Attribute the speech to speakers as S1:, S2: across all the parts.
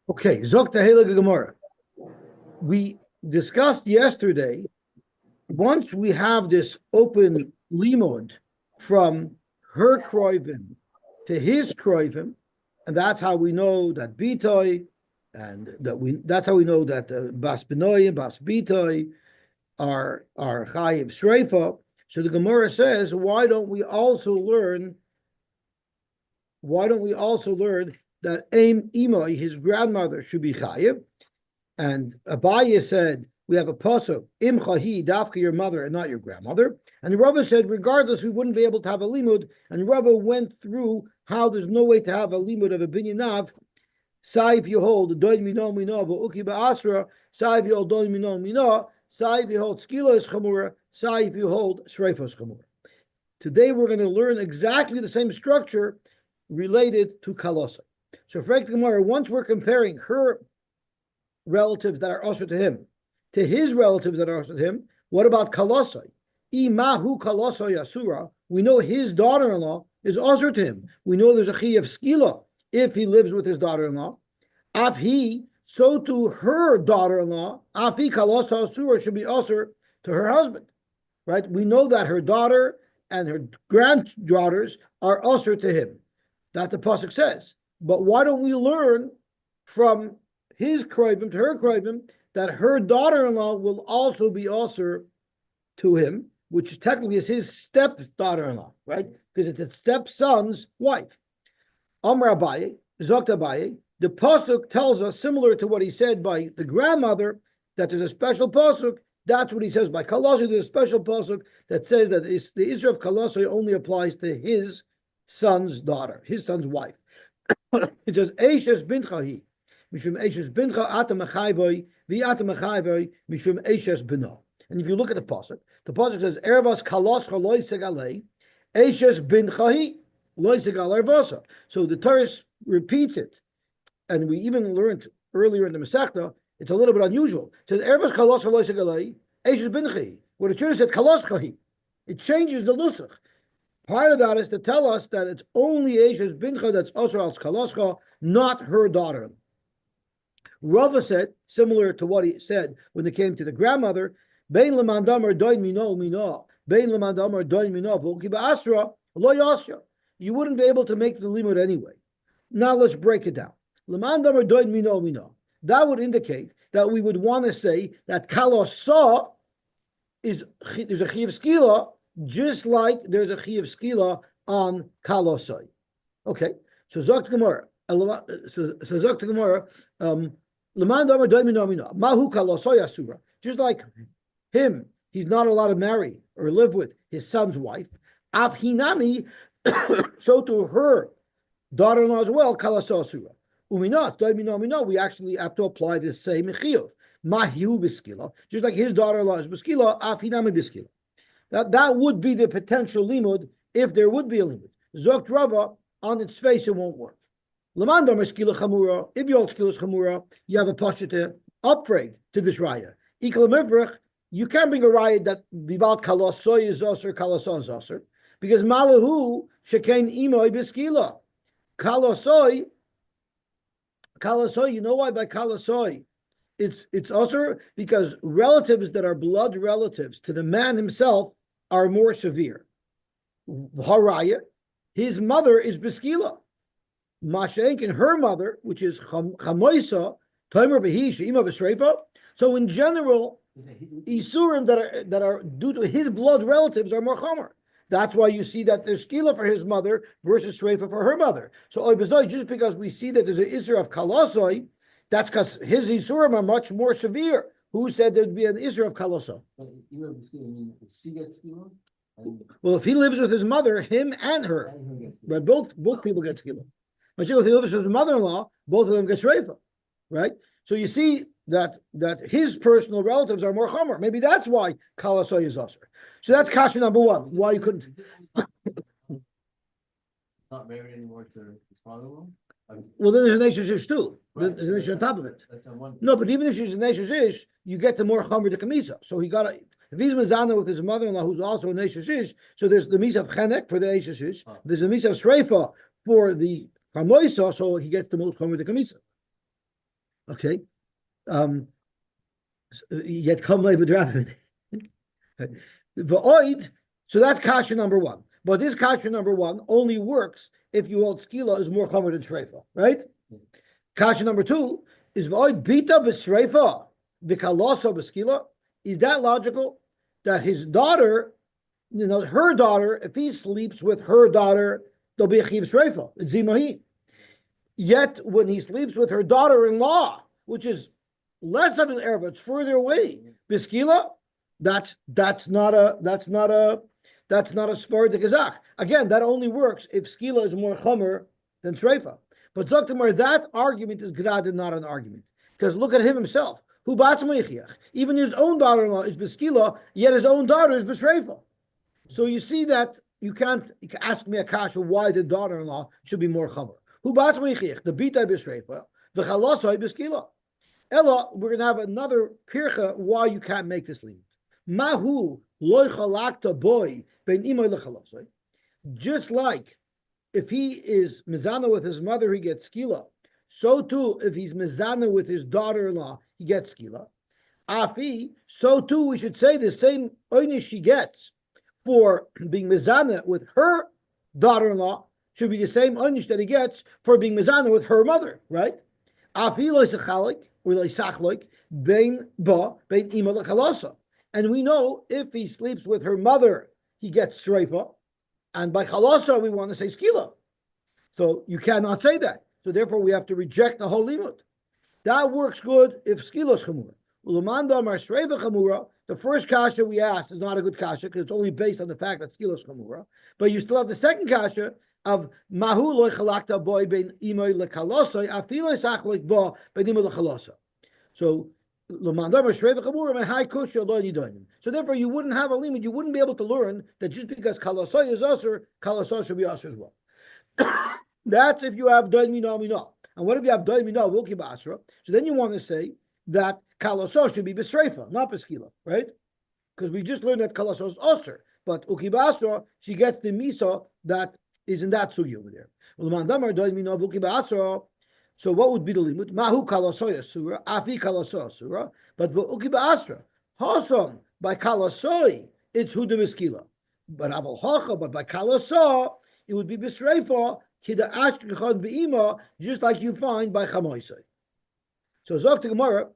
S1: Okay, Zok Tehillah Gemara. We discussed yesterday, once we have this open limud from her kroivim to his kroivim, and that's how we know that Bitoy, and that's how we know that Bas Benoy and Bas Bitoy are Chayiv Shreifa. So the Gemara says, why don't we also learn that Aim Imai, his grandmother, should be Chayiv? And Abaye said, we have a pasuk, Im Chahi, Dafka, your mother and not your grandmother. And Rava said, regardless, we wouldn't be able to have a limud. And Rava went through how there's no way to have a limud of a binyanav. Sai if you hold doin mino mino v'uki ba'asra. Sai if you hold doin mino mino. Sai if you hold skila is chamura. Sai if you hold shreifa is chamura. Today we're going to learn exactly the same structure related to kalosa. So for Gemara, once we're comparing her relatives that are usher to him to his relatives that are usher to him, what about kalosai? Imahu kalosai asura. We know his daughter-in-law is usher to him. We know there's a chi of skila if he lives with his daughter-in-law. Af he, so to her daughter-in-law, afi kalosa asura should be usher to her husband. Right? We know that her daughter and her granddaughters are usher to him. That the pasuk says. But why don't we learn from his kroivim to her kroivim that her daughter-in-law will also be usher to him, which technically is his stepdaughter-in-law, right? Because it's his stepson's wife. Amar Abaye, Zokt Abaye, the pasuk tells us, similar to what he said by the grandmother, that there's a special pasuk. That's what he says by Kalosai. There's a special pasuk that says that the issue of Kalosai only applies to his son's daughter, his son's wife. It says, Eishes binchahi, mishum Eishes bincha atam achayvoi, v'atam achayvoi, mishum Eishes bino. And if you look at the pasuk says, Ervas kaloscha loy segalei, Eishes binchahi, loy segal ervasa. So the Torah repeats it. And we even learned earlier in the Masechta, it's a little bit unusual. It says, Ervas kaloscha loy segalei, Eishes binchahi. Where the Torah said kaloschahi. It changes the nusach. Part of that is to tell us that it's only Eishes bincha that's osher al kaloscha, not her daughter. Rava said, similar to what he said when it came to the grandmother, Bein lemandamar doin mino mino, Bein lemandamar doin mino v'uki ba'asra lo yasya. You wouldn't be able to make the limud anyway. Now let's break it down. Lemandamar doin mino mino. That would indicate that we would want to say that kalosa there's a chi of skila, just like there's a chi of skila on kalosai. Okay, so Zok Gemara. So Zok Gemara. Mahu kalosai asura. Just like him, he's not allowed to marry or live with his son's wife. Af hinami, so to her daughter-in-law as well, kalosai asura. Uminat, we actually have to apply this same chiyuv. Mahu biskila, just like his daughter-in-law is biskila. Af hinami biskila. That would be the potential limud if there would be a limud. Zokt Rava, on its face, it won't work. Lamandam skila chamura. If you hold skila chamura, you have a pashita upgrade to this raya. Ikal you can't bring a raya that bibal kalosoy is osir, kalosoy is osir, because malahu shekain imoy biskila. Kalosoy, you know why by kalosoy? It's osir because relatives that are blood relatives to the man himself are more severe. Haraya, his mother is biskila. Mashenk and her mother, which is chamoisa, toimer behish, ima b'sreifa. So in general, isurim that are due to his blood relatives are more chomer. That's why you see that there's skila for his mother versus shreifa for her mother. So oibazoi, just because we see that there's an isur of kalosoi, that's because his isurim are much more severe. Who said there'd be an isur of kaloso? Well, if he lives with his mother, him and her, but both people get skila. But if he lives with his mother-in-law, both of them get shreifa, right? So you see that his personal relatives are more chomer. Maybe that's why kaloso is usher. So that's kasha number one. Why you couldn't?
S2: Not married anymore to his father-in-law.
S1: Well, then there's an Eshes Ish too. There's an Ish on top of it. No, but even if she's an Eshes Ish, you get the more Chomer de Kamisa. So he got if he's Mizana with his mother-in-law, who's also an Eshes Ish, so there's the Misa of Chenek for the Eshes Ish, there's the Misa of Shreifa for the Chamoisa, so he gets the most chomer de kamisa. Okay. Yet come the oid. So that's kasha number one. But this kasha number one only works if you hold skila is more chomer than shreifa, right? Kasha number two is v'oid bita b'shreifa v'kalosa b'skila. Is that logical? That his daughter, her daughter, if he sleeps with her daughter, there'll be a chiv shreifa. It's zimahi. Yet when he sleeps with her daughter-in-law, which is less of an erva, it's further away. B'skila, that's not a svar de gazach. Again, that only works if skila is more chomer than shreifa. But Zoktamar, that argument is grad, not an argument. Because look at him himself. Who even his own daughter-in-law is b'skila, yet his own daughter is b'shreifa. So you see that you can ask me a kasha why the daughter-in-law should be more chomer. Who the bita b'shreifa, the chalasai b'skila. Ella, we're going to have another pircha why you can't make this limit. Mahu loy chalakta boy ben imoy lechalasai. Just like if he is mizana with his mother, he gets skila. So too, if he's mizana with his daughter-in-law, he gets skila. Afi, so too, we should say the same oynish she gets for being mizana with her daughter-in-law should be the same oynish that he gets for being mizana with her mother, right? Afi lo yisachalik, or lo yisachlik, bein ba, bein ima lekalasa. And we know if he sleeps with her mother, he gets shreifa. And by chalasa, we want to say skila. So you cannot say that. So therefore, we have to reject the whole limud. That works good if skila is chamura. Ulamanda mar shreifa chamura. The first kasha we asked is not a good kasha because it's only based on the fact that skila is chamura. But you still have the second kasha of mahu loy chalakta boy ben imoy lekalosoi afilo isachlik bo ben imoy lechalosoi. So so therefore, you wouldn't have a limit. You wouldn't be able to learn that just because kalasoi is usher, kalasoi should be usher as well. That's if you have doin mina. And what if you have doin mina vuki ba'asra? So then you want to say that kalasoi should be b'sreifa, not b'skila, right? Because we just learned that kalasoi is usher, but uki ba'asra, she gets the misa that is in that sugi over there. So what would be the limit? Mahu kalasoy surah, afi kalasoy surah, but v'uki ba'asra. Hasam, by kalasoy, it's huda miskila. But aval hacha, but by kalasoy, it would be b'sreifa, kida ashkechad be'ima, just like you find by chamoisay. So Zok to Gemara,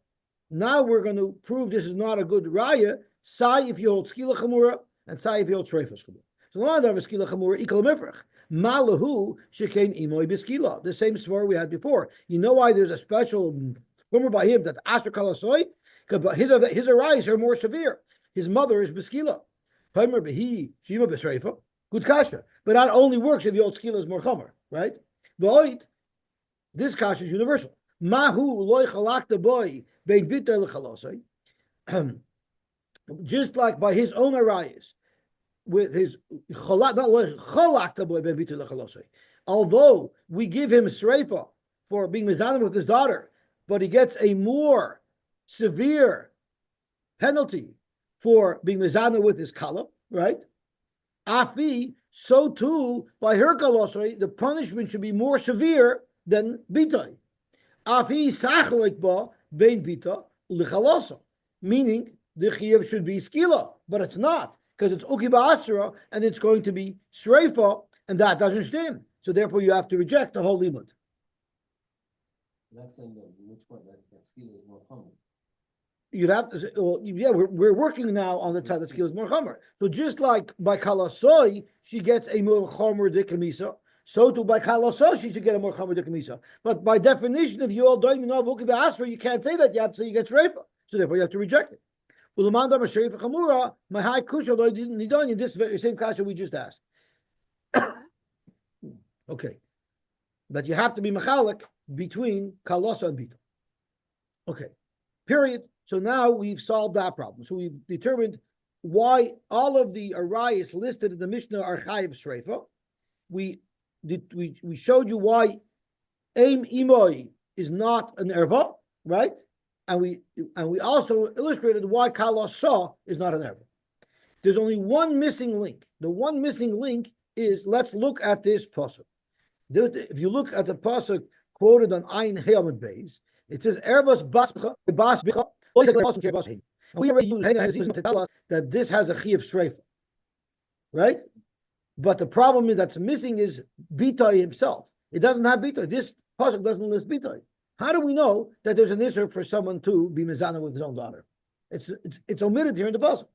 S1: now we're going to prove this is not a good raya, sai if you hold skila chamura, and sai if you hold shreifa chamura. So the line of skila chamura, ikal mifrach. Malahu shekain imoy biskila. The same svar we had before. You know why there's a special rumor by him that asher kalasoy? Because his arise are more severe. His mother is biskila. Homer behi shiva b'sreifa. Good kasha. But that only works if the old skila is more chomer, right? V'oid, this kasha is universal. Mahu loy chalakta boy bein bita lechalosay. Just like by his own arise, with his although we give him sreifa for being mizanim with his daughter, but he gets a more severe penalty for being mizanim with his kala, right? Afi, so too by her kalosoi, the punishment should be more severe than bitay. Afi sachlik ba bein bita lichalasa, meaning the chiyuv should be skila, but it's not. Because it's uki ba'asra and it's going to be shreifa, and that doesn't stem. So therefore, you have to reject the whole limud.
S2: That's saying that which one that skill is more common.
S1: You'd have to say, well, yeah, we're working now on the side that skill is more chomer. So just like by kalasoi, she gets a more chomer de kamisa. So too by kalasoi, she should get a more chomer de kamisa. But by definition, if you all don't know uki ba'asra, you can't say that. You have to say you get shreifa. So therefore, you have to reject it. This same kasha we just asked. Okay. But you have to be machalik between kalasa and bita. Okay. Period. So now we've solved that problem. So we've determined why all of the arayas listed in the Mishnah are chayiv shreifa. We showed you why aim imoy is not an erva, right? And we also illustrated why kalasa is not an erva. There's only one missing link. The one missing link is, let's look at this pasuk. If you look at the pasuk quoted on Ayin Hayamid Beis, it says Ervas Bas Bicha. We already use to tell us that this has a chiyuv streifa, right? But the problem that's missing is Bitai himself. It doesn't have Bitai. This pasuk doesn't list Bitai. How do we know that there's an issur for someone to be mezana with his own daughter? It's omitted here in the pasuk,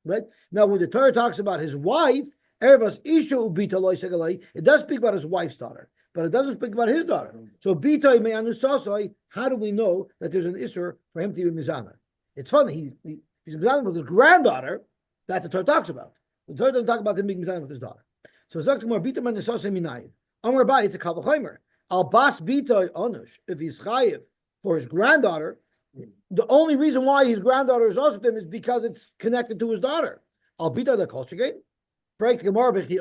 S1: right? Now, when the Torah talks about his wife, Ervas Isha Ubita Loi Segalai, it does speak about his wife's daughter, but it doesn't speak about his daughter. So Bitai Me'anusasai, how do we know that there's an issur for him to be mezana? It's funny, he's mezana with his granddaughter that the Torah talks about. The Torah doesn't talk about him being mezana with his daughter. So it's more Bitai Me'anusasai Minayin. Amar Bai, it's a Kavachomer. Al Bas Bitai Onush, if he's chayiv for his granddaughter, the only reason why his granddaughter is also with him is because it's connected to his daughter. Al Bitai the Kolshigate. Break the Gemara, do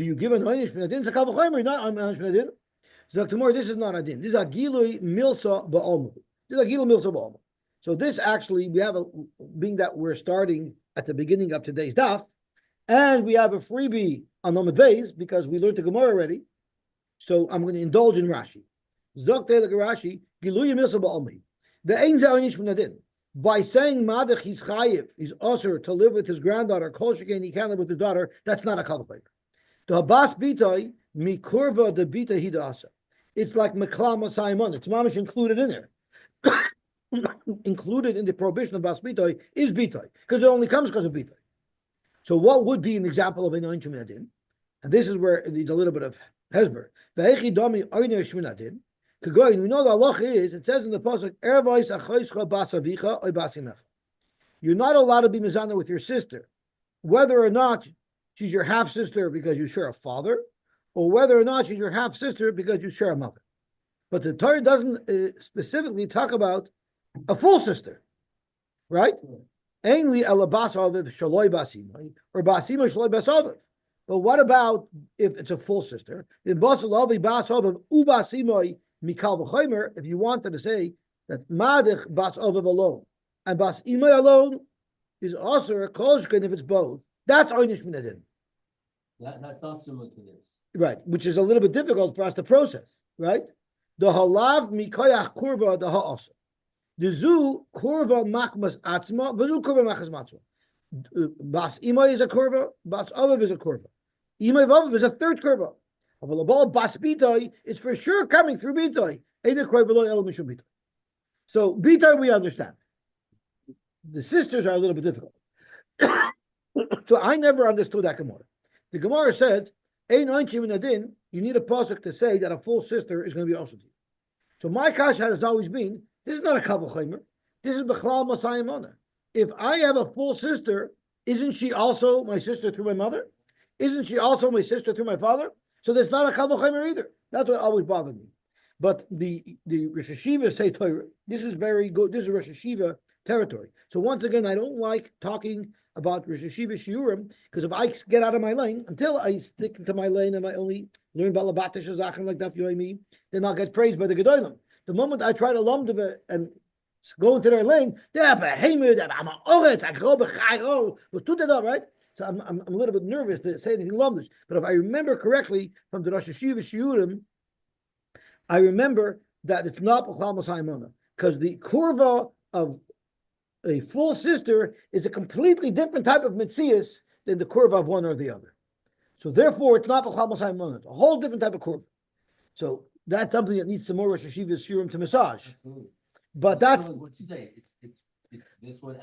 S1: you give an Einish Minadin? It's a Kavachomer, not an Einish Minadin. So tomorrow, this is not a din. This is a Gilui Milsa Ba'omu. This is a Gilui Milsa Ba'omu. So this actually, we have being that we're starting at the beginning of today's daf, and we have a freebie on Amud Beis because we learned the Gemara already. So I'm going to indulge in Rashi. Zok Teilek Rashi, Gilui Milsa Ba'omu. The Ein Ze Einish Minadin. By saying Madach he's chayiv, he's usher to live with his granddaughter, Kol Shekain he can't live with his daughter, that's not a kavachomer. The Habas Bitai, Mikurva the Bita Hidasa. It's like Mekla Masayimon. It's mamish included in there. Included in the prohibition of Bas Bitai is Bitai, because it only comes because of Bitai. So what would be an example of an Ein Sheminadin? And this is where it needs a little bit of hesber. Ve'echi dami Ein Sheminadin. We know the halacha is, it says in the pasuk, Ervais achayscha bas avicha oy bas imecha. You're not allowed to be mezana with your sister, whether or not she's your half sister because you share a father, or whether or not she's your half sister because you share a mother. But the Torah doesn't specifically talk about a full sister, right? Ainly ela bas aviv shaloi basimai or basimai shaloi bas aviv. But what about if it's a full sister? In bas aviv bas aviv ubasimai. Mikal v'chomer, if you wanted to say that Madich Bas Ovav alone and Bas Imay alone is also a Kolshkin if it's both, that's Einish Minadin.
S2: That's not similar to this.
S1: Right, which is a little bit difficult for us to process, right? The Halav Mikoyach Kurva the Ha'asa. The Zu Kurva Machmas Atzma, Vazu Kurva Machmas Matzma. Bas Imay is a Kurva, Bas Ovav is a Kurva. Imay Vav is a third Kurva. Bas Bitai, it's for sure coming through Bitai. So Bitai we understand. The sisters are a little bit difficult. So I never understood that Gemara. The Gemara says, Ein Einchim in Adin, you need a pasuk to say that a full sister is going to be also to you. So my kasha has always been, this is not a kavachomer, this is Bechlal Masayimona. If I have a full sister, isn't she also my sister through my mother? Isn't she also my sister through my father? So there's not a kavachomer either. That's what always bothered me. But the Rosh Hashiva say Torah. This is very good. This is Rosh Hashiva territory. So once again, I don't like talking about Rosh Hashiva shiurim because if I get out of my lane, until I stick to my lane and I only learn Balabatish Zachen like Daf Yoimi, then I'll get praised by the Gedolim. The moment I try to lumdiva and go into their lane, they're behemoth, I'm a oret, I go b'chayro. Was too that right? So I'm a little bit nervous to say anything lumdish. But if I remember correctly from the Rosh Hashiva shiurim, I remember that it's not B'chal Masayimona because the kurva of a full sister is a completely different type of mitzias than the kurva of one or the other. So therefore, it's not B'chal Masayimona. It's a whole different type of kurva. So that's something that needs some more Rosh Hashiva shiurim to massage.
S2: Absolutely.
S1: But that's
S2: what you say. It's this one.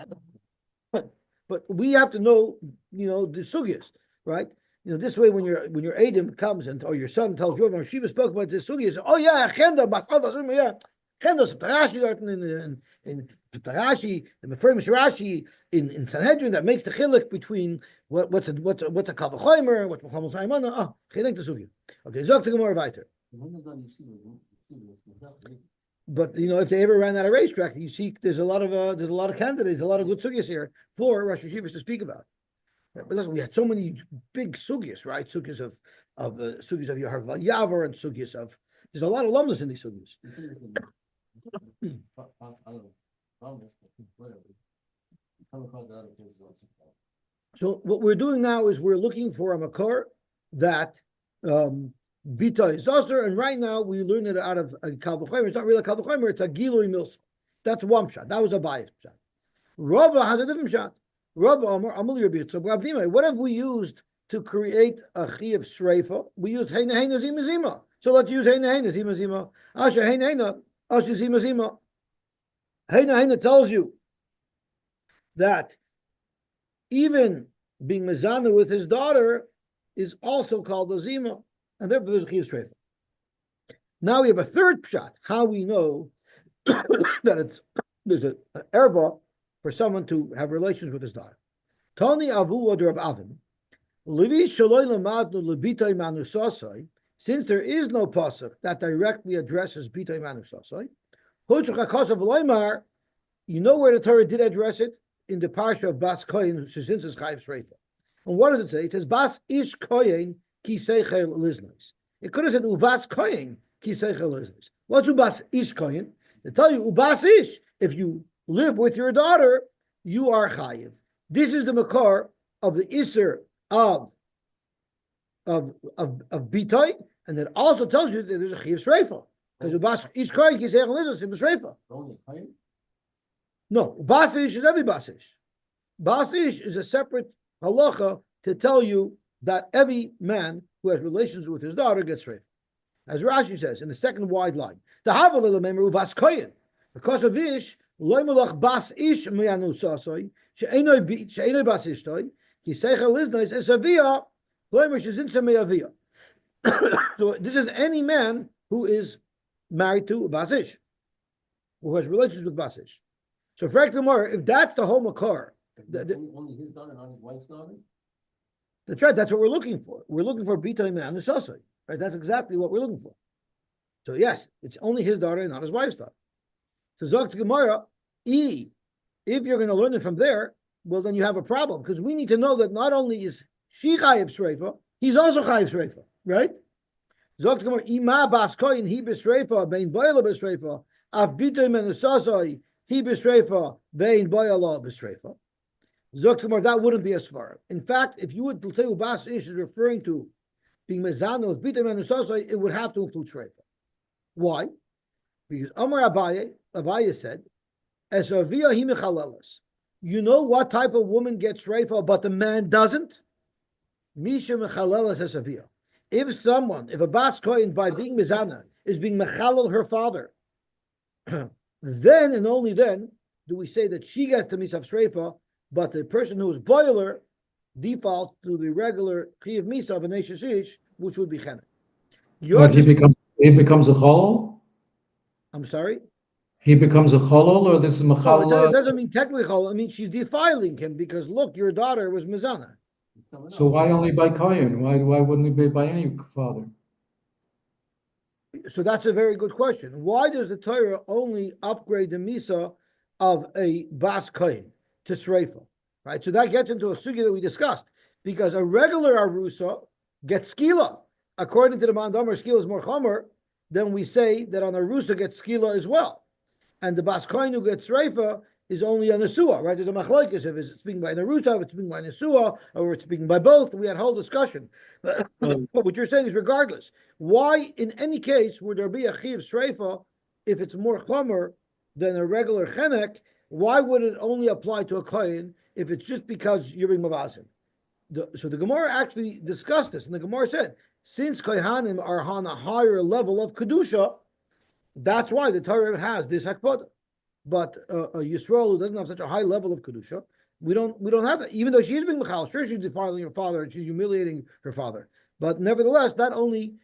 S1: but we have to know, the sugyas, right? This way when your Adam comes or your son tells you, Shiva spoke about this sugyas. Oh yeah, Chenda, yeah, Chenda, Tarashi in Tarashi, the famous Rashi in Sanhedrin that makes the chiluk between what's a kavachomer, what's B'chal Masayimona. Oh, chilek the sugya. Okay, zok to Gemara weiter. But if they ever ran out of racetrack, you see, there's a lot of candidates, a lot of good sugyas here for Rosh Hashivas to speak about. But listen, we had so many big sugyas, right? Sugyas of sugyas of Yeharval Yavar and sugyas of. There's a lot of alumnus in these sugyas. So what we're doing now is we're looking for a makor that Bita is Osir, and right now we learn it out of a Kal V'chomer. It's not really a Kal V'chomer, it's a Gilui Milsa. That's one shot. That was a bias shot. Rava has a different shot. Rava Amar Amul Yabit. So what have we used to create a Chi of Shreifa? We used Heina Heina Zima Zima. So let's use Heina Heina Zima Zima. Asha Heina Heina Asha Zima Zima. Heina Heina tells you that even being mezana with his daughter is also called a zima, and therefore there's a chiyuv shreifa. Now we have a third shot. How we know that there's an erba for someone to have relations with his daughter. Tani avu od Rab Avin, levi shaloi lamadnu lebitay manusasai. Since there is no pasuk that directly addresses bitay manusasai, huchachakasav loymar. You know where the Torah did address it? In the parsha of Bas Koyin, since it's Chayiv Shreifa. And what does it say? It says Bas Ish Koyin Ki Seichel Liznos. It could have said Uvas Koyin Ki Seichel Liznos. What's Ubas Ish Koyin? They tell you Ubas Ish. If you live with your daughter, you are Chayiv. This is the makar of the Isser of Bitoy, and it also tells you that there's a Chayiv Shreifa. Because Ubas Ish Koyin Ki Seichel Liznos in Shreifa. No, Basish is every Basish. Basish is a separate halacha to tell you that every man who has relations with his daughter gets raped. As Rashi says in the second wide line, the Havalil Memru Vas Koyin, because of Ish, Loimalach Bas Ish Meanu Sasoi, She'enoi Basish Toy, Kiseichel Liznois, Esavia, Loimish is in Sameavia. So this is any man who is married to a Basish, who has relations with Basish. So, for example, if that's the whole makar,
S2: only his daughter, not his wife's daughter.
S1: That's right. That's what we're looking for. We're looking for Bita Man the Sasai. Right. That's exactly what we're looking for. So yes, it's only his daughter and not his wife's daughter. So Zok Gemara, if you're going to learn it from there, well then you have a problem because we need to know that not only is she Chayiv Shreifa, he's also Chayiv Shreifa, right? Zok Gemara, Ima Bas Koyin He B'Shreifa Bein Boila B'Shreifa Av Bita Man the Sasai. He b'shreifa, vein boyala b'shreifa. Zoktamar, that wouldn't be a svara. In fact, if you would say Ubas Ish is referring to being mezano with bita menusasai, it would have to include shreifa. Why? Because Amar Abaye said, "Esavia hi mechalelas." You know what type of woman gets shreifa, but the man doesn't. Misha mechalelas esavia. If a bas kohen by being mezana is being mechalel her father. Then and only then do we say that she gets the misav shreifa, but the person who is boiler defaults to the regular chiyuv misav and eshishish, which would be chenek.
S3: But he becomes a cholol.
S1: I'm sorry.
S3: He becomes a cholol, or this is machal.
S1: No, it doesn't mean technically cholol. I mean she's defiling him because look, your daughter was mizana.
S3: So why only by kohen? Why wouldn't it be by any father?
S1: So that's a very good question. Why does the Torah only upgrade the misa of a bas kohen to shreifa? Right. So that gets into a sugya that we discussed because a regular arusa gets skila. According to the Mandamar, skila is more chomer. Then we say that on arusa gets skila as well, and the bas kohen who gets shreifa is only a nesua. Right. There's a machlokes if it's speaking by an arusa, if it's speaking by nesua, or it's speaking by both. We had a whole discussion. But what you're saying is regardless. Why, in any case, would there be a chiv shreifa if it's more chomer than a regular chenek? Why would it only apply to a kohen if it's just because you're being mavazim? So the Gemara actually discussed this, and the Gemara said, since kohanim are on a higher level of kedusha, that's why the Torah has this hakpad. But a Yisrael who doesn't have such a high level of kedusha, we don't have it. Even though she's being mechal, sure she's defiling her father and she's humiliating her father. But nevertheless, that only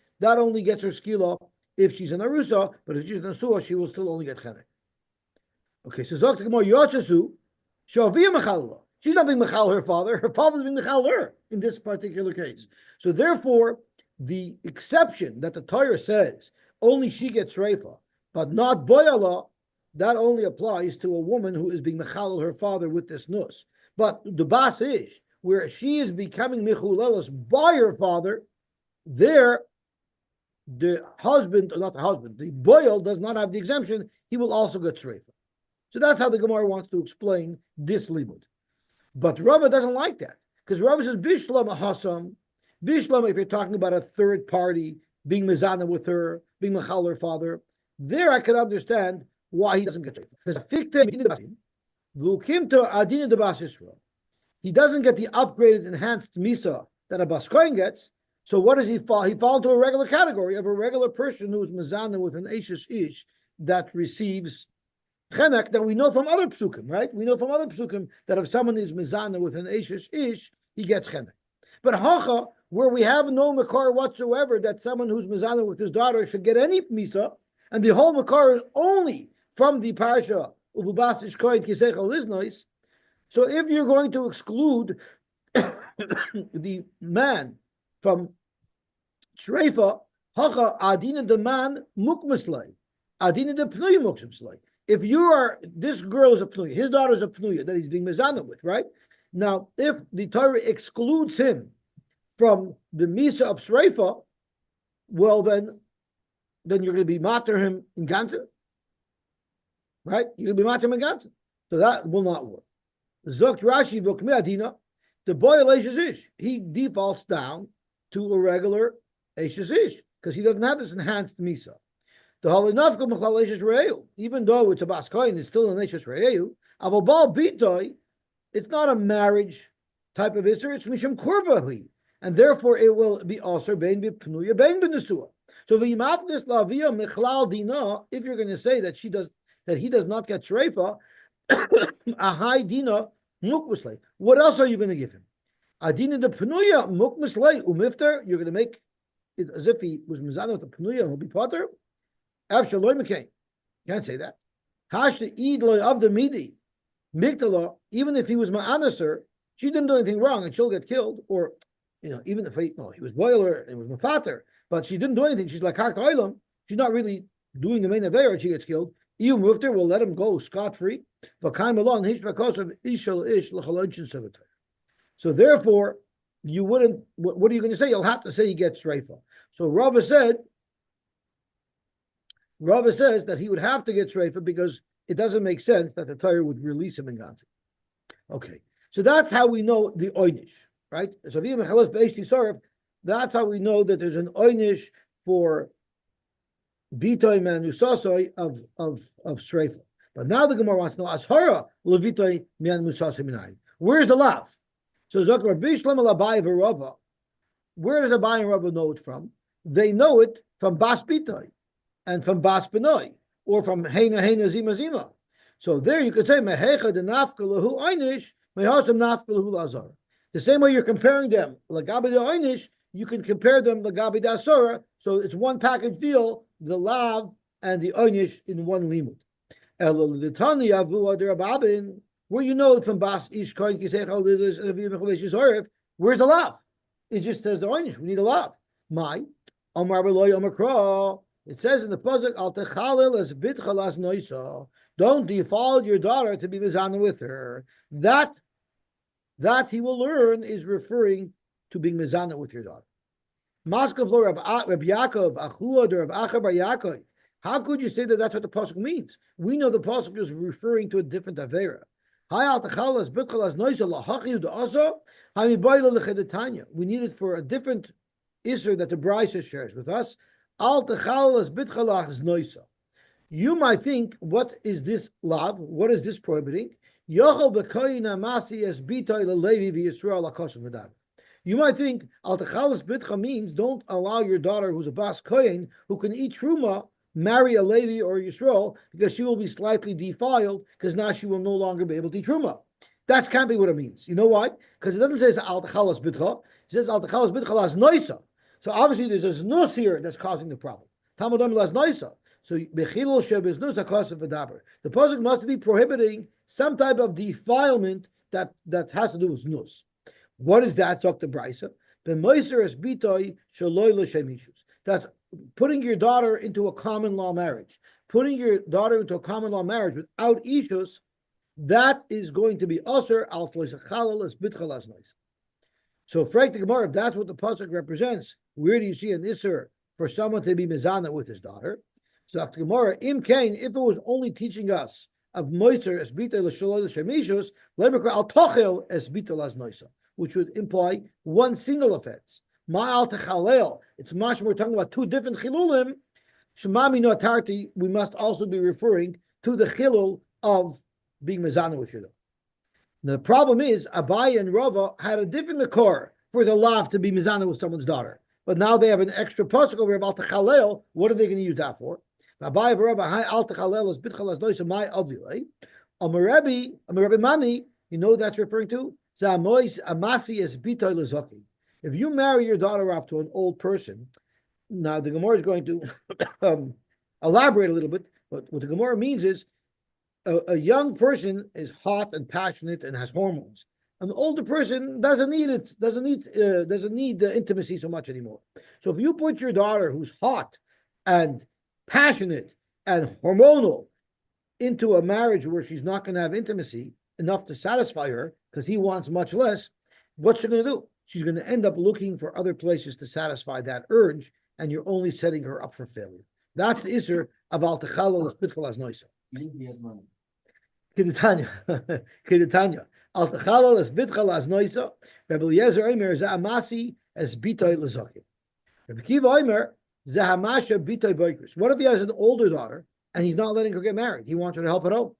S1: gets her skila if she's an arusa. But if she's an asua, she will still only get chenek. Okay, so Zok Gemara Yotzesu Shavia mechallah. She's not being mechal her father. Her father's being mechal her in this particular case. So therefore, the exception that the Torah says only she gets reifa, but not boyala, that only applies to a woman who is being mechalel her father with this nus. But the bas ish, where she is becoming mechulelas by her father, there the husband, or not the husband, the boil does not have the exemption. He will also get shreifa. So that's how the Gemara wants to explain this limud. But Rava doesn't like that because Rava says bishlam hasam Bishlam, if you're talking about a third party being mezana with her, being machal her father, there I can understand why he doesn't get shayfa. Because he doesn't get the upgraded, enhanced misa that a bas kohen gets. So what does he fall? He falls into a regular category of a regular person who is mezana with an eshes ish that receives chenek, that we know from other psukim, right? We know from other psukim that if someone is mezana with an eshes ish, he gets chenek. But hacha, where we have no makar whatsoever that someone who's mezana with his daughter should get any misa, and the whole makar is only from the parsha uvubas ishkoid kisechal liznois. So if you're going to exclude the man from shreifa, hacha adina the man mukmaslay, adina the pnuya mukmaslay. If you are, this girl is a pnuya, his daughter is a pnuya that he's being mezana with, right? Now, if the Torah excludes him from the misa of shreifa, well then you're going to be mater him in ganzen, right? You're going to be mater him in ganzen. So that will not work. Zokt Rashi v'kmi adina, the boy Elishes ish, he defaults down to a regular Eishes ish because he doesn't have this enhanced misa. The halinafka mechal Eishes re'eu, even though it's a bas kohen, it's still an Eishes re'eu. Avobal bitoy, it's not a marriage type of isser, it's mishum kurvahi, and therefore it will be also bein b'pnuya bein b'nesua. So v'yimafnis lavia mechlal dina, if you're going to say that he does not get shreifa, a high dina mukmuslay. What else are you going to give him? Adina de pnuya mukmuslay umifter. You're going to make it as if he was mizana with the pnuya and he'll be potter. Avshaloi mekain. Can't say that. Hash the idloy of the midi migdala. Even if he was ma'anaser, she didn't do anything wrong and she'll get killed. Or even if he was boiler, it was mafater, but she didn't do anything. She's like hark oilam. She's not really doing the main affair and she gets killed. You moved her, we'll let him go scot-free. So therefore, you wouldn't, what are you going to say? You'll have to say he gets shreifa. So Rava says that he would have to get shreifa because it doesn't make sense that the Torah would release him in Gaza. Okay, so that's how we know the oynish, right? So that's how we know that there's an oynish for bitoy man usasoi of shreifa. But now the Gemara wants to know ashara levitoy man musasoi minayin. Where's the lav? So Zakar Bishlam Alabai Varava. Where does Abai and Rava know it from? They know it from Bas Bitoy and from Bas Benoi, or from Heina Zima Zima. So there you could say Mehecha de Nafka Lahu Einish, Mehasam Nafka Lahu Lazar. The same way you're comparing them, Lagabi de Einish, you can compare them Lagabi de Asura. So it's one package deal, the Lav and the Einish in one limud. Where you know it from Bas Ish Koin Kisechal, where's the Lav? It just says the Einish. We need a Lav. My Omar Beloy Omakra. It says in the pasuk, Al Techalil as Bitchalas Noisa. Don't default your daughter to be mizana with her. That he will learn is referring to being mizana with your daughter. Maskav lo Rab Yaakov Achua or Rab Acha Bar Yaakov. How could you say that that's what the pasuk means? We know the pasuk is referring to a different avera. We need it for a different isser that the Brisa shares with us. You might think, what is this lav? What is this prohibiting? You might think al-tachalas bitcha means don't allow your daughter who's a bas kohen who can eat truma marry a Levi or Yisrael because she will be slightly defiled because now she will no longer be able to eat truma. That can't be what it means. You know why? Because it doesn't say al-tachalas bitcha. It says al-tachalas bitcha las noisa. So obviously there's a znus here that's causing the problem. Talmud las noisa. So bechilul shebiznus akasav v'daber. The pasuk must be prohibiting some type of defilement that has to do with znus. What is that? Talk to Brisa. That's putting your daughter into a common law marriage. Putting your daughter into a common law marriage without ishus, that is going to be usher al tloisachalal as bitchalas nois. So, Frank the Gemara, if that's what the pasuk represents, where do you see an isser for someone to be mizana with his daughter? So, the Gemara, im kain, if it was only teaching us of moiser as bita l'shaloi l'shemishus, lemekra al tochel as bita las noisa, which would imply one single offense. Ma'al techalel. It's much more talking about two different chilulim. Shemami no tarti. We must also be referring to the chilul of being mezana with your daughter. The problem is Abaye and Rava had a different makor for the lav to be mezana with someone's daughter, but now they have an extra pasuk over about techalel. What are they going to use that for? Abaye and Rava hi al techalel is bitchalas noisa my avile. Amarebi mami. You know what that's referring to? Zamois amasi is bitoy lezoki. If you marry your daughter off to an old person, now the Gemara is going to elaborate a little bit. But what the Gemara means is a young person is hot and passionate and has hormones. An older person doesn't need the intimacy so much anymore. So if you put your daughter who's hot and passionate and hormonal into a marriage where she's not going to have intimacy enough to satisfy her because he wants much less, what's she going to do? She's going to end up looking for other places to satisfy that urge, and you're only setting her up for failure. That's the isser of al techalo l'spitchal as noisa.
S2: He has money.
S1: Kedetanya. Al techalo l'spitchal as noisa. Rabbi Eliezer Omer za'amasi as bitoy lezokim. Rabbi Kiva Omer za'hamasha bitoy boikris. What if he has an older daughter and he's not letting her get married? He wants her to help at home.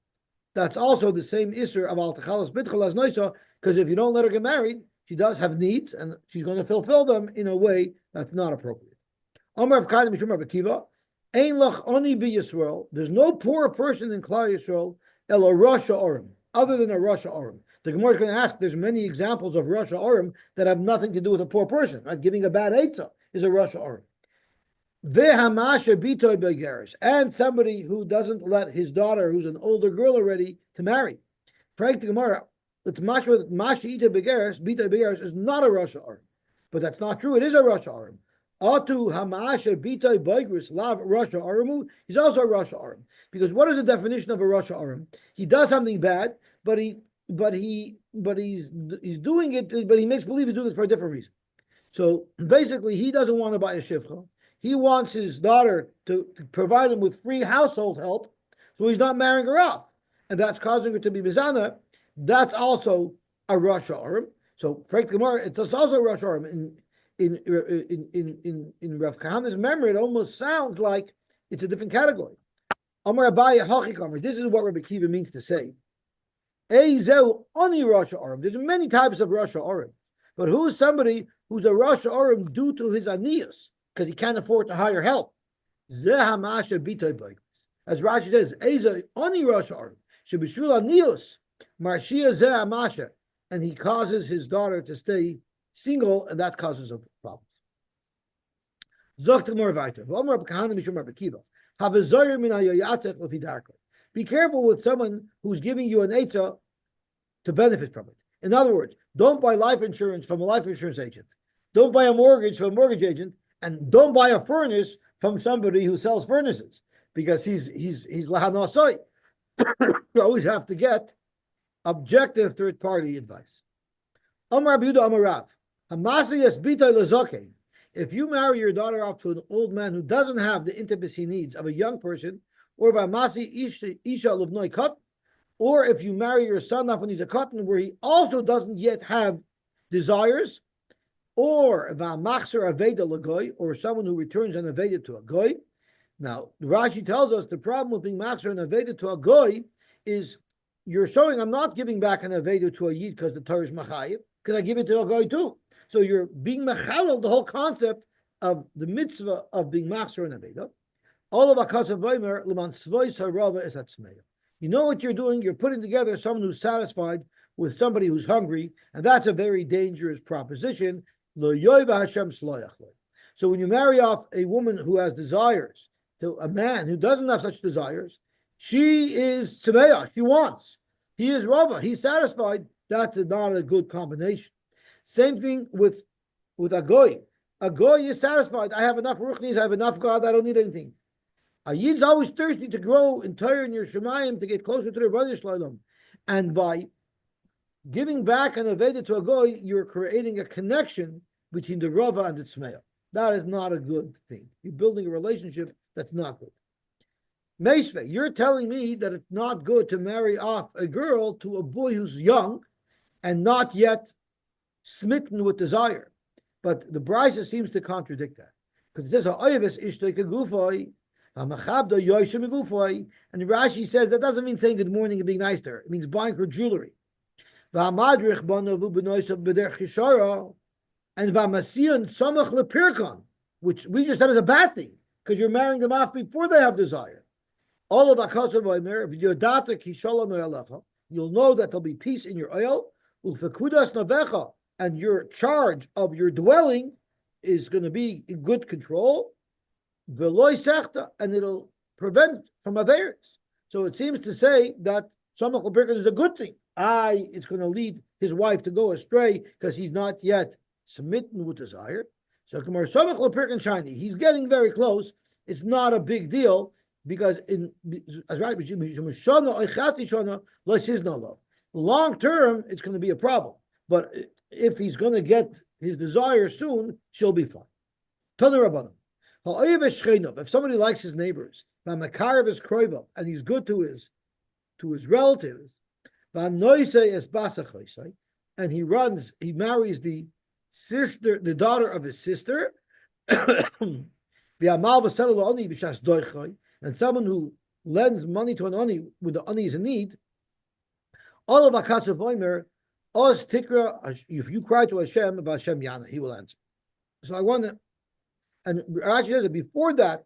S1: That's also the same isser of al techalo l'spitchal as noisa, because if you don't let her get married, she does have needs, and she's going to fulfill them in a way that's not appropriate. Amar of Kadim Mishum Rabbi Kiva, Ein lach oni bi Yisrael. There's no poor person in Klal Yisrael el a Rasha Orim, other than a Rasha Orim. The Gemara is going to ask. There's many examples of Rasha Orim that have nothing to do with a poor person. Right? Giving a bad eitzah is a Rasha Orim. Vehamasha bitoy begeris, and somebody who doesn't let his daughter, who's an older girl already, to marry. Frank the Gemara. It's mashma mashi ita begeris, bita begeris is not a Rasha Arim, but that's not true. It is a Rasha Arim. Atu hamasha bita begeris lav Rasha Arimu. He's also a Rasha Arim, because what is the definition of a Rasha Arim? He does something bad, but he's doing it, but he makes believe he's doing it for a different reason. So basically, he doesn't want to buy a shivcha. He wants his daughter to provide him with free household help, so he's not marrying her off, and that's causing her to be mizana. That's also a Rasha Arim. So, Frank Gemara, it's also a Rasha Arim. In Rav Kahana's memory, it almost sounds like it's a different category. Amar Abaye Hachikamer. This is what Rabbi Kiva means to say. Eizeu oni Rasha Arim. There's many types of Rasha Arim, but who is somebody who's a Rasha Arim due to his anias because he can't afford to hire help? Zeh hamasha b'tay b'ayis. As Rashi says, Eizeu oni Rasha Arim. Shebishvil anias. Marshia Zeh Amasha, and he causes his daughter to stay single, and that causes problems. Be careful with someone who's giving you an eitzah to benefit from it. In other words, don't buy life insurance from a life insurance agent. Don't buy a mortgage from a mortgage agent, and don't buy a furnace from somebody who sells furnaces, because he's lahanasoi. You always have to get objective third-party advice. Amar Abiuda Amarav, Hamasiyas Bita Lezoke. If you marry your daughter off to an old man who doesn't have the intimacy needs of a young person, or Vamasi Isha Luvnoi Kat, or if you marry your son off when he's a cotton where he also doesn't yet have desires, or Vamachser Aveda Lagoy, or someone who returns an Aveda to a goy. Now, Rashi tells us the problem with being Machser and Aveda to a goy is you're showing I'm not giving back an Aveda to a Yid because the Torah is Machayev, because I give it to a Goy too. So you're being Mechalel, the whole concept of the mitzvah of being Machzer and Aveda. All of Akasav Vaymer, Liman Tzvois HaRava is at Smeya. You know what you're doing? You're putting together someone who's satisfied with somebody who's hungry, and that's a very dangerous proposition. Lo Yoiva Hashem Sloyach Lo. So when you marry off a woman who has desires to a man who doesn't have such desires, she is Tzemeya, she wants. He is Rava, he's satisfied. That's not a good combination. Same thing with a Goy. A Goy is satisfied. I have enough Ruchnis, I have enough God, I don't need anything. A Yid's always thirsty to grow in Torah and your Shemayim to get closer to the Rebbeinu Shalom. And by giving back an Aveda to a Goy, you're creating a connection between the Rava and the Tzmeya. That is not a good thing. You're building a relationship that's not good. Meisve, you're telling me that it's not good to marry off a girl to a boy who's young and not yet smitten with desire. But the Brisa seems to contradict that. Because it says, Ha'oyeves ishtoi kegufoi, ha'machabdo Yosy megufoi, and Rashi says that doesn't mean saying good morning and being nice to her. It means buying her jewelry. V'hamadrich bonavu b'noisav b'derech chishara, and v'hamasiyon samach lepirkon, which we just said is a bad thing, because you're marrying them off before they have desire. All of Akasav Omer, v'yodata ki shalom alecha, you'll know that there'll be peace in your oil, ulfekudas navecha, and your charge of your dwelling is going to be in good control, veloy sechta, and it'll prevent from averis. So it seems to say that samach lepirkon is a good thing. It's going to lead his wife to go astray because he's not yet smitten with desire. So Kamar samach lepirkon shiny, he's getting very close. It's not a big deal. Because long term, it's going to be a problem. But if he's going to get his desire soon, she'll be fine. If somebody likes his neighbors, and he's good to his relatives, and he marries the daughter of his sister, and someone who lends money to an ani when the ani is in need, all of Akasav Omer, Oz Tikra, if you cry to Hashem about Hashem Yana, he will answer. So I want to, and Rashi says that before that, it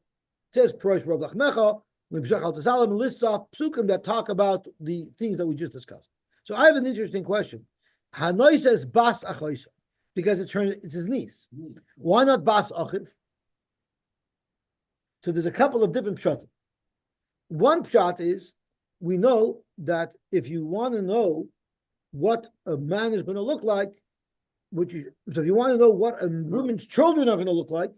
S1: says Prosh Rav Lachmecha, and lists off psukim that talk about the things that we just discussed. So I have an interesting question. Hanoi says Bas Achoisa, because it's his niece. Why not Bas Achiv? So there's a couple of different pshat. One pshat is, we know that if you want to know what a man is going to look like, so if you want to know what a woman's children are going to look like,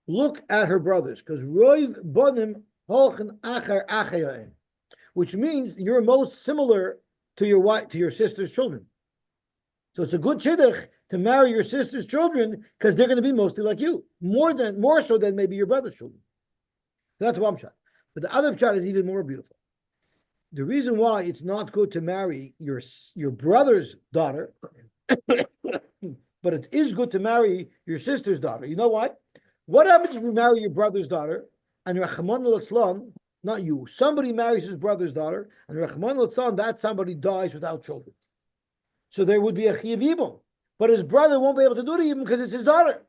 S1: look at her brothers, because Roiv Bonim Holchen Acher Achayaim, which means you're most similar to your wife, to your sister's children. So it's a good shidduch to marry your sister's children because they're going to be mostly like you, more so than maybe your brother's children. That's one shot. But the other shot is even more beautiful. The reason why it's not good to marry your brother's daughter, but it is good to marry your sister's daughter. You know what? What happens if you marry your brother's daughter and Rachman al-Islam, not you, somebody marries his brother's daughter and Rachman al-Islam, that somebody dies without children. So there would be a Chiyav Yibum. But his brother won't be able to do the Yibum because it's his daughter.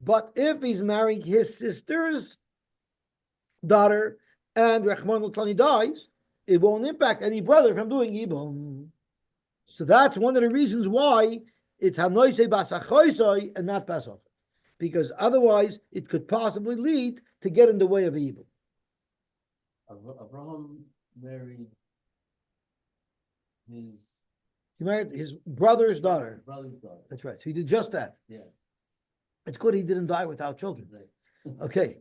S1: But if he's marrying his sister's daughter and Rachman al-Tlani dies, it won't impact any brother from doing Yibum. So that's one of the reasons why it's Hanoisei Bas Achoisei and not Bas Achoisei. Because otherwise it could possibly lead to get in the way of Yibum.
S2: Abraham married his...
S1: He married his brother's daughter. That's right. So he did just that.
S2: Yeah.
S1: It's good he didn't die without children.
S2: Right.
S1: Okay.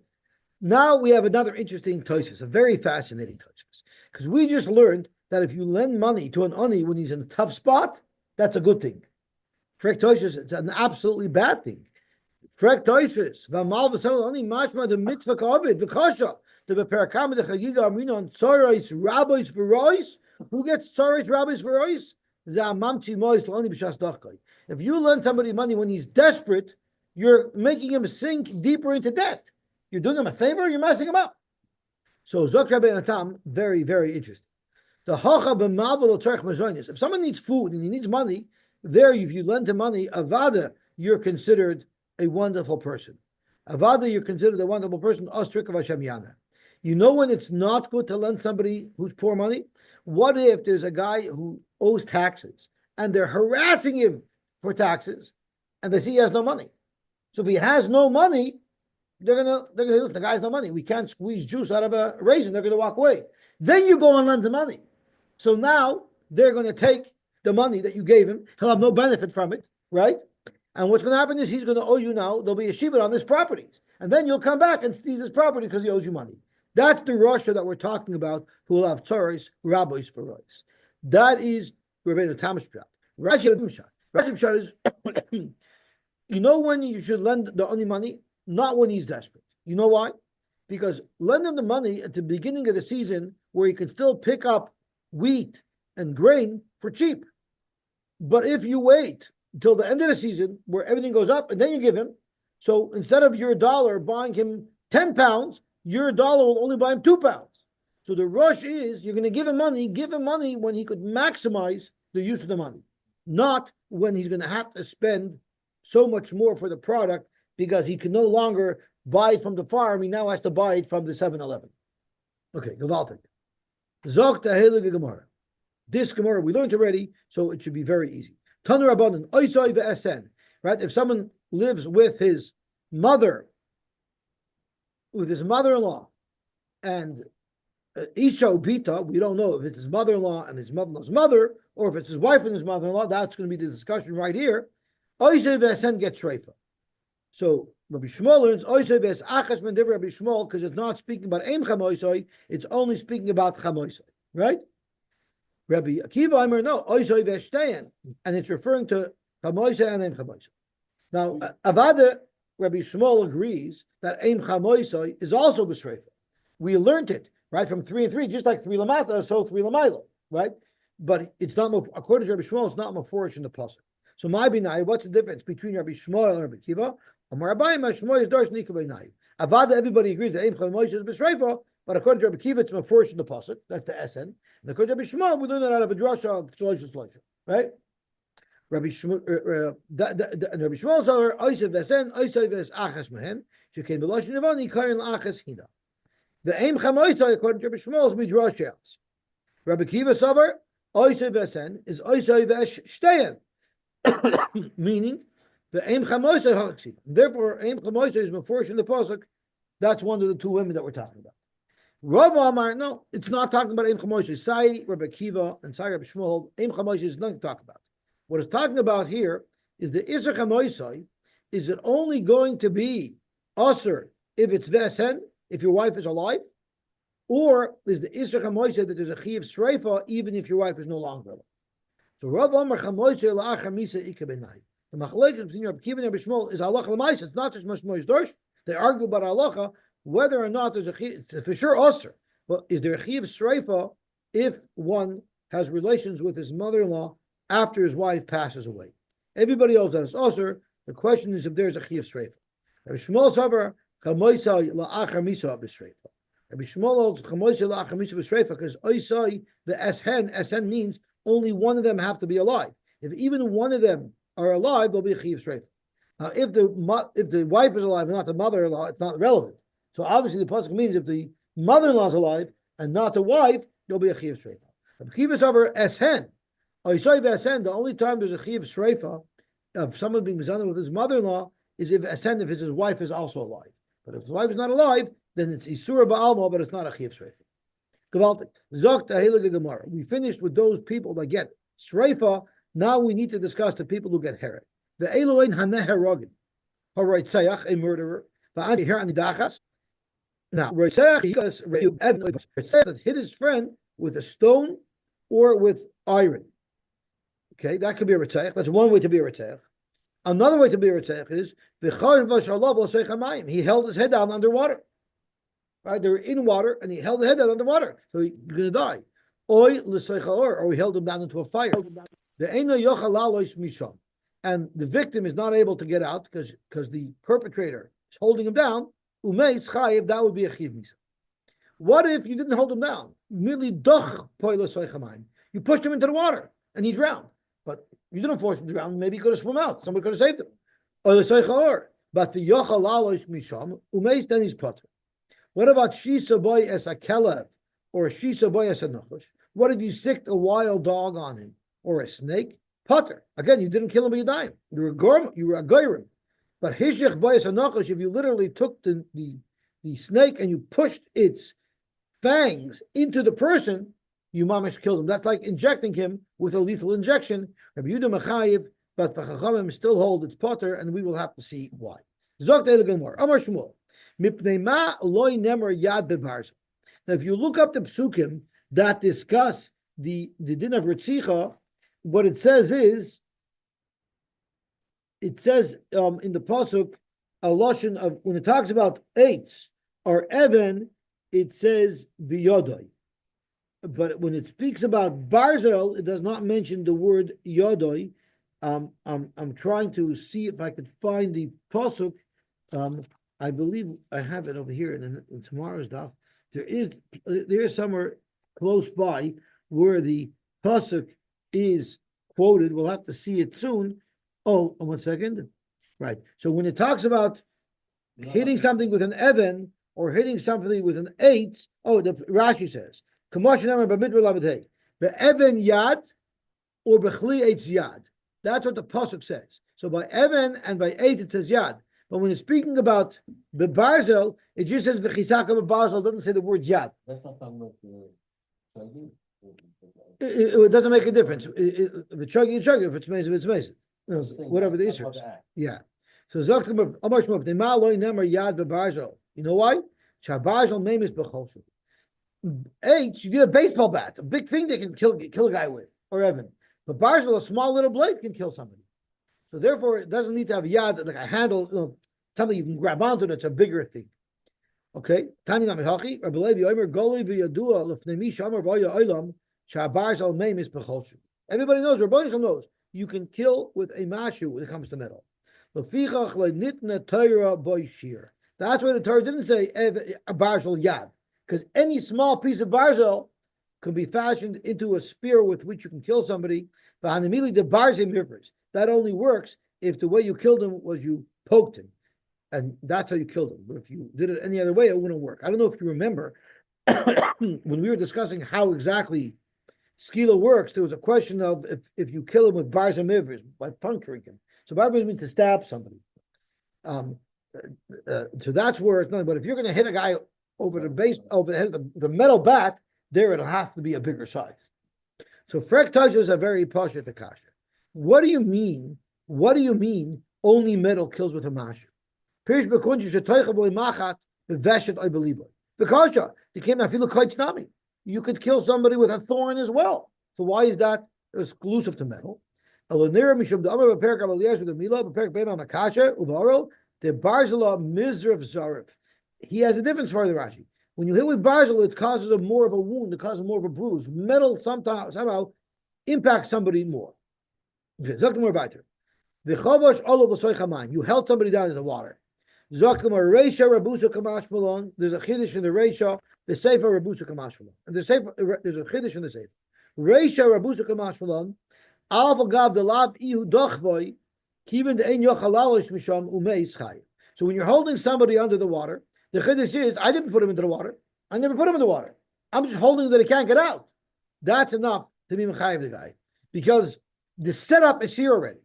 S1: Now we have another interesting Tosfos, a very fascinating Tosfos. Because we just learned that if you lend money to an ani when he's in a tough spot, that's a good thing. Frek Tosfos, it's an absolutely bad thing. Frek Tosfos, v'amal v'sel ani mashma the mitzvah kavod v'kasha the v'perakam the chagiga amrina on tzoros rabbis v'rois. Who gets tzoros rabbis v'rois? If you lend somebody money when he's desperate, you're making him sink deeper into debt. You're doing him a favor, you're messing him up. So Zok Rabbi Natam, very, very interesting. If someone needs food and he needs money, there if you lend him money, avada, you're considered a wonderful person. Avada, you're considered a wonderful person. You know when it's not good to lend somebody who's poor money? What if there's a guy who owes taxes and they're harassing him for taxes and they see he has no money? So if he has no money, they're gonna look, the guy has no money. We can't squeeze juice out of a raisin, they're gonna walk away. Then you go and lend the money. So now they're gonna take the money that you gave him, he'll have no benefit from it, right? And what's gonna happen is he's gonna owe you now, there'll be a shibud on this property. And then you'll come back and seize his property because he owes you money. That's the Rasha that we're talking about, who will have tzaros, rabbis for rice. That is Rabbeinu Tam's shot. Rashi shot is, you know when you should lend the only money? Not when he's desperate. You know why? Because lend him the money at the beginning of the season where he can still pick up wheat and grain for cheap. But if you wait until the end of the season where everything goes up, and then you give him. So instead of your dollar buying him 10 pounds, your dollar will only buy him 2 pounds. So the rush is you're going to give him money when he could maximize the use of the money, not when he's going to have to spend so much more for the product because he can no longer buy it from the farm. He now has to buy it from the 7-Eleven. Okay, gewaltig. Zog the Heilige Gemara. This Gemara we learned already, so it should be very easy. Tanu Rabbanan, Oisoi ve'esen. Right? If someone lives with his mother, with his mother-in-law, and Isha Ubita, we don't know if it's his mother-in-law and his mother-in-law's mother, or if it's his wife and his mother-in-law. That's going to be the discussion right here. Oisoi ve'esen gets shreifa. So Rabbi Shmuel learns Oisoi ve'es achas men divrei Rabbi Shmuel because it's not speaking about Eim Chamoisoi, it's only speaking about Chamoisoi, right? Rabbi Akiva Aimer, no, Oisoi ve'shteyen, and it's referring to Chamoisoi and Eim Chamoisoi. Now, Avada, Rabbi Shmuel agrees that Eim Chamoisoi is also b'shreifa. We learned it, right, from 3 and 3, just like 3 lamata, so 3 lamayla, right? But it's not, according to Rabbi Shmuel, it's not maforish in the pasuk. So my binai, what's the difference between Rabbi Shmuel and Rabbi Akiva? Avada, everybody agrees that Eim Chamoisoi is b'shreifa, but according to Rabbi Akiva, it's maforish in the pasuk. That's the SN. And according to Rabbi Shmuel, we learn that out of a drasha of Shloisha, right? Rabbi Shmuel, and Rabbi Shmuel said, "Oisav v'esen, oisav v'es achas mehen, shekein b'loshin nevani karin l'achas hina." The Eim Chamoisoi, according to Rabbi Shmuel, is midrashas. Rabbi Kiva Savar, oisav v'esen is oisav v'es shteyen, meaning the Eim Chamoisoi halaksiv. Therefore, Eim Chamoisoi is mafurish in the pasuk. That's one of the two women that we're talking about. Rav Amar, no, it's not talking about Eim Chamoisoi. Sai Rabbi Kiva and Sai Rabbi Shmuel, Eim Chamoisoi is nothing to talk about. What it's talking about here is the Isser Chamoisoi. Is it only going to be Aser if it's Vesen, if your wife is alive? Or is the Isser Chamoisoi that there's a Chiv Shreifa even if your wife is no longer alive? So Rav Amar Chamoisoi la'achar misa ika b'nai. The machlekes between Rabbi Kiva and Rabbi Shmuel is halacha l'maisa. It's not just Shmuel Dorsh. They argue about halacha whether or not there's a Chiv, for sure Aser. But is there a Chiv Shreifa if one has relations with his mother-in-law after his wife passes away? Everybody else that is Aser. The question is if there's a Chiv Shreifa. Rabbi Shmuel Savar Chamoisoi la'achar misa b'shreifa. Rabbi Shmuel holds Chamoisoi la'achar misa b'shreifa because Oisoi the Esen means only one of them have to be alive. If even one of them are alive, there'll be a Chiv Shreifa. Now, if the wife is alive and not the mother-in-law, it's not relevant. So obviously the pasuk means if the mother-in-law is alive and not the wife, there'll be a Chiv Shreifa. Rabbi Kiva Savar Esen. Oisoi v'Esen, the only time there's a Chiv Shreifa of someone being mizana with his mother-in-law is if Esen, if his wife is also alive. But if his wife is not alive, then it's Isura Ba'alma, but it's not a Chiv Shreifa. Gewaltig. Zok the Heilige Gemara. We finished with those people that get Shreifa. Now we need to discuss the people who get Heret. The Eloin Haneh Herogin. Haroitzayach, a murderer. Va'ani Her Anidachas. Now, Roitzayach, he that hit his friend with a stone or with iron. Okay, that could be a Ritzayach. That's one way to be a Ritzayach. Another way to be a Ritzayach is he held his head down underwater. Right, they were in water and he held the head down underwater, so he's going to die. Or he held him down into a fire. And the victim is not able to get out because the perpetrator is holding him down. That would be a chiv misa. What if you didn't hold him down? You pushed him into the water and he drowned. But you didn't force him to drown. Maybe he could have swum out. Somebody could have saved him. But the then he's potter. What about shisa boy as a kelev or shisa boy as a nachush? What if you sicked a wild dog on him or a snake? Potter. Again, you didn't kill him, but you died. You were a goyrim. But hishich boy as a nachush, if you literally took the snake and you pushed its fangs into the person, you mamish killed him. That's like injecting him with a lethal injection. Rabbi Yehuda Mechayiv, but the Chachamim still hold its potter, and we will have to see why. Zok De'elegamor, Amar Shmuel. Now, if you look up the psukim that discuss the din of Ritzicha, what it says is, in the pasuk a lashon of when it talks about eitz or even, it says biyodai. But when it speaks about barzel, it does not mention the word yodai. I'm trying to see if I could find the pasuk. I believe I have it over here in tomorrow's daf. There is somewhere close by where the pasuk is quoted. We'll have to see it soon. Oh, 1 second. Right. So when it talks about hitting something with an even or hitting something with an eight, the Rashi says, the even yad or bechli eitz yad. That's what the pasuk says. So by even and by eight it says yad. But when it's speaking about the barzel, it just says v'chisaka b'barzel. It doesn't say the word yad.
S2: That's not talking about the chugging?
S1: It doesn't make a difference. If it's chugging, it's chugging. If it's mason, it's mason. Whatever the issue is. Yeah. So you know why? Shabarzel name is bechoshu. Eight, you get a baseball bat, a big thing they can kill a guy with, or Evan. But barzel, a small little blade, can kill somebody. So therefore, it doesn't need to have yad, like a handle, something you can grab onto that's a bigger thing. Okay? Tani namihachi, Rabbi Levi Omer, Goli v'yadua, l'fnei shamar v'ya olam, shabarzel name is bechoshu. Everybody knows, Rabbi Yisrael knows, you can kill with a mashu when it comes to metal. That's why the Torah didn't say a barzel yad, because any small piece of barzel can be fashioned into a spear with which you can kill somebody. That only works if the way you killed him was you poked him, and that's how you killed him. But if you did it any other way, it wouldn't work. I don't know if you remember when we were discussing how exactly skila works. There was a question of if you kill him with barzel mivers by puncturing him. So barzel means to stab somebody. So that's where it's nothing. But if you're going to hit a guy over the base, over the head of the metal bat, there it'll have to be a bigger size. So frek touches a very pasha takasha. What do you mean? What do you mean? Only metal kills with a mashu. Pirish bekunji shetoicha boy machat beveshet I believe it. Because you can't feel a kite snami. You could kill somebody with a thorn as well. So why is that exclusive to metal? The barzala mizrav zarif. He has a difference for the Rashi. When you hit with barzal, it causes more of a wound, it causes more of a bruise. Metal somehow impacts somebody more. Okay, Zaktamar Baiter. The chavash olav l'soichamayim. You held somebody down in the water. Zaktamar Reisha Rabusa Kamash Malon. There's a chiddush in the Reisha. The Sefer Rabusa Kamash Malon. And there's a chiddush in the Sefer. Reisha Rabusa Kamash Malon. Alpha Gav the Lav Ihu Dochvoy. Even the Ein Yochalalish Misham Umeis Chay. So when you're holding somebody under the water, the chiddush is, I didn't put him into the water. I never put him in the water. I'm just holding that he can't get out. That's enough to be mechayiv the guy, because the setup is here already.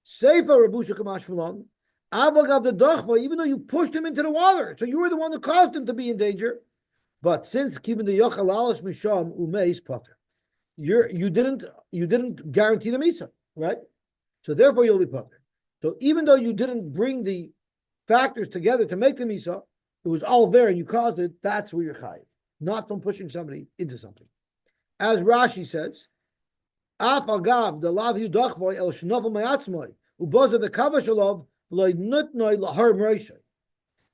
S1: Sefer Rabusha Kamash Fulon, Avagav the Dachva, even though you pushed him into the water, so you were the one who caused him to be in danger. But since keeping the Yochalalas Misham Umeis Potter, you didn't guarantee the Misa, right? So therefore you'll be Potter. So even though you didn't bring the factors together to make the Misa, it was all there and you caused it, that's where you're chayiv, not from pushing somebody into something. As Rashi says, Af agav the lav yudachvoy el shnovel me'atzmoy uboza the kavashalov loy nutnoy lahar mreishay.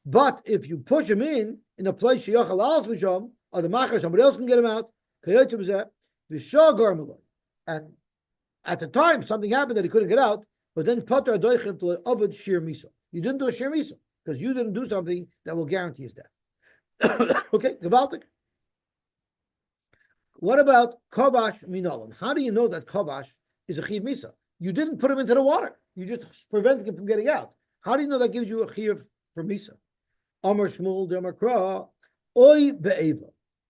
S1: But if you push him in a place sheyachal alas misham, or the macher, somebody else can get him out, and at the time something happened that he couldn't get out, but then pater adoichem to ovid shir misa. You didn't do a shir misa, because you didn't do something that will guarantee his death. Okay, Gavaltik. What about kovash minolim? How do you know that kovash is a chiv misa? You didn't put him into the water. You just prevented him from getting out. How do you know that gives you a chiv for misa? Amar Shmuel Amar Kra, Oy be'eva.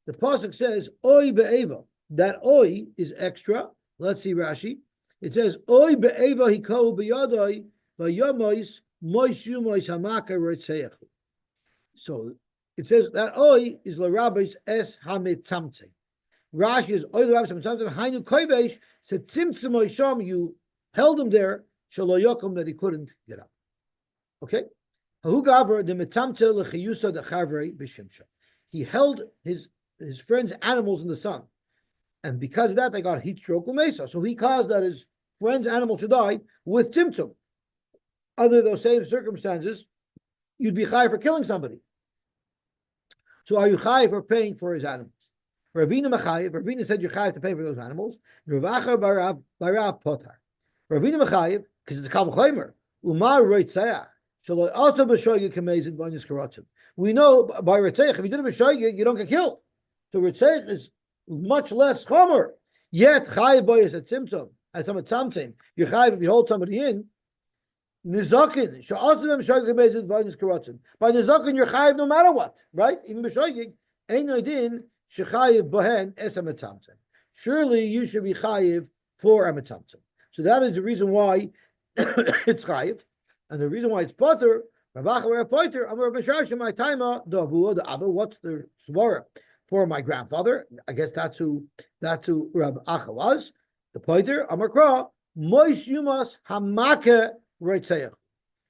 S1: The pasuk says Oy be'eva. That Oy is extra. Let's see Rashi. It says Oy be'eva hiko b'yadoi v'yomois moishu mois hamaka rotzeach. So it says that Oy is l'rabbis es hamitzamtze. Rashi is Oy l'rabbis hamitzamtze hainu koivesh said tzimtzim oisham, you held him there shelo yokum, that he couldn't get up. Okay. He held his friend's animals in the sun, and because of that, they got heat stroke umesa. So he caused that his friend's animal should die with tzimtzum. Under those same circumstances, you'd be chai for killing somebody. So are you chai for paying for his animals? Ravina said you're chai to pay for those animals. Ravacha barav potar. Ravina Mechayev, because it's a Kal V'chomer. Umar Reitzayach. Shall also b'shoyge kamezin b'anyas karatzim. We know by Reitzayach, if you did a b'shoyge, you don't get killed. So Reitzayach is much less chomer. Yet Chayev boyas at Tzimtzum, as some tzamtzim, you're Chayev if you hold somebody in. Nizakin, sha'asim b'shoyge kamezin b'anyas karatzim. By Nizakin, you're Chayev no matter what, right? Even b'shoyge, ein noidin shechayev bohen es a tzamtzim. Surely you should be Chayev for a tzamtzim. So that is the reason why it's Chayev. And the reason why it's Potter, what's the svara for my grandfather? I guess that's who Rav Acha was. The Potter, Amar Kra, Moish Yumas Hamake Reitzeach.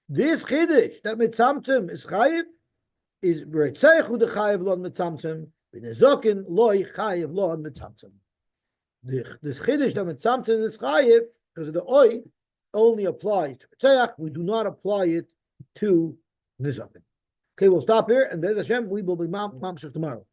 S1: This Chiddush that Mitzamtim is Chayiv is Reitzeach who the Chayiv Lon Mitzamtim, B'nezokin Loi Chayiv Lon Mitzamtim. This Chiddush that Mitzamtim is Chayiv because of the Oi only applies to Tzayach. We do not apply it to Nizakin. Okay, we'll stop here, and Be'ez Hashem, we will be Mamshech tomorrow.